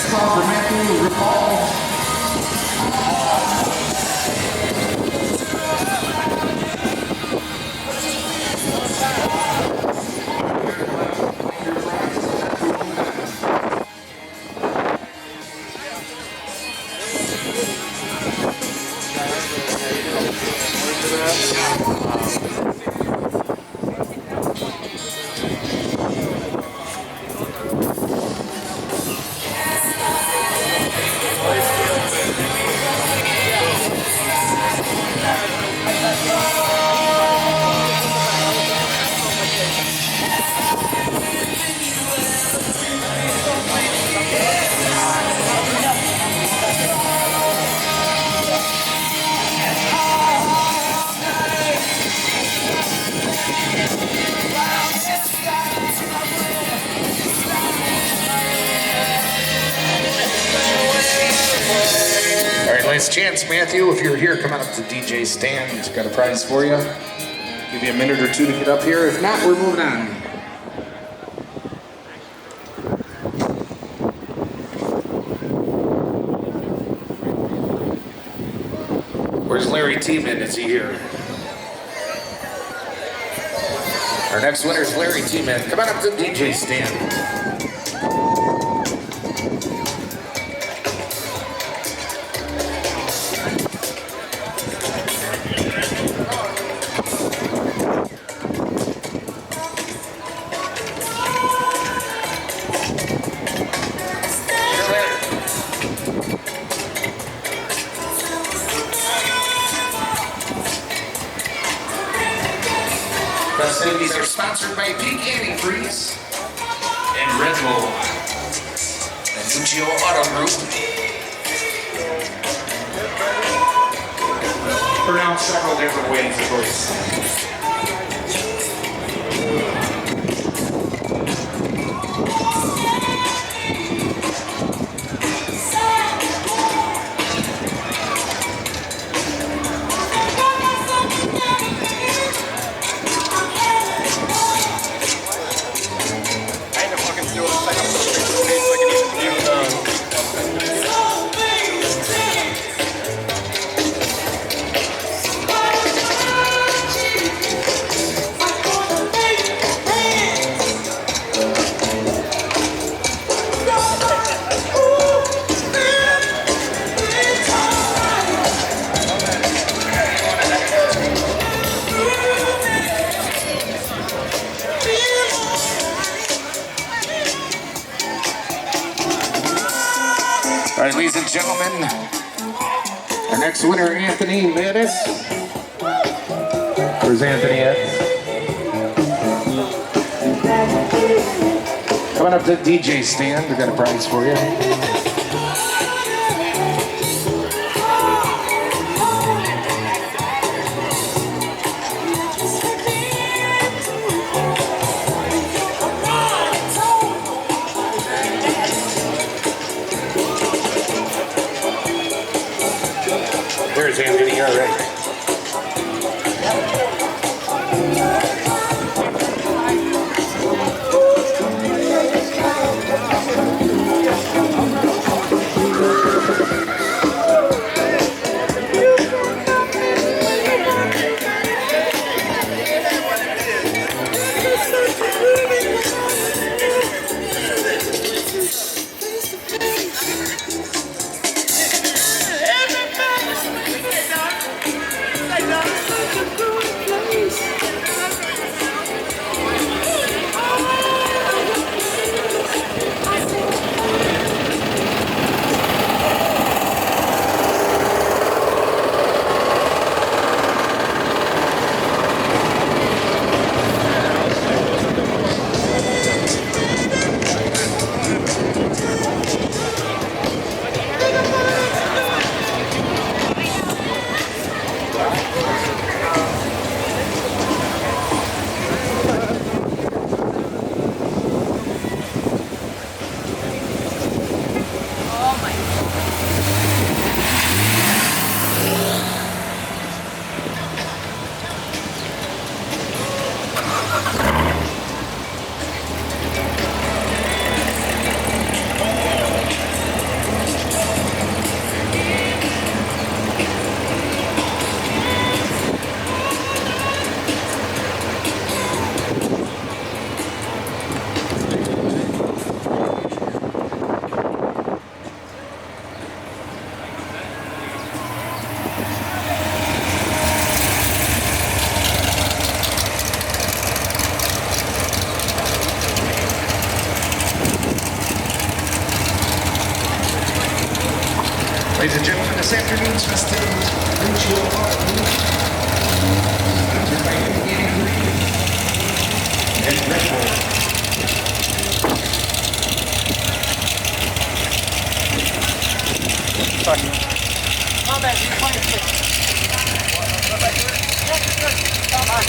call for Matthew Rapal. Last chance, Matthew. If you're here, come on up to DJ stand. He's got a prize for you. Give you a minute or two to get up here. If not, we're moving on. Where's Larry Tiemann? Is he here? Our next winner is Larry Tiemann. Come on up to DJ stand. Festivities are sponsored by Pink Antifreeze and Red Bull and Lucio Auto Group. Pronounced several different ways, of course. All right, ladies and gentlemen, our next winner, Anthony Manis. Where's Anthony at? Coming up to the DJ stand, we got a prize for you. There's Anthony, all right. Ladies and gentlemen, this afternoon's festivities reach you apart. Sponsored by Indiana Green and Red Bull. Sorry. Come back, you find it. Come on.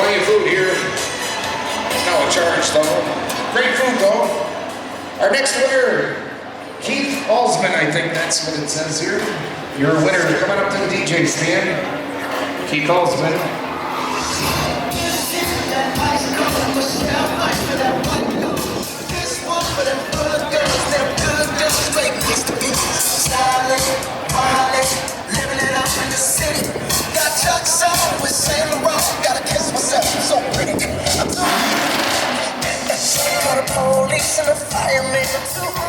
Plenty of food here. It's no charge though. Great food though. Our next winner, Keith Alsman, I think that's what it says here. Your winner coming up to the DJ stand. Keith Alsman. Chuck's on with Saint Laurent, gotta kiss myself, I'm so pretty. I'm too. Got a police and a fireman too.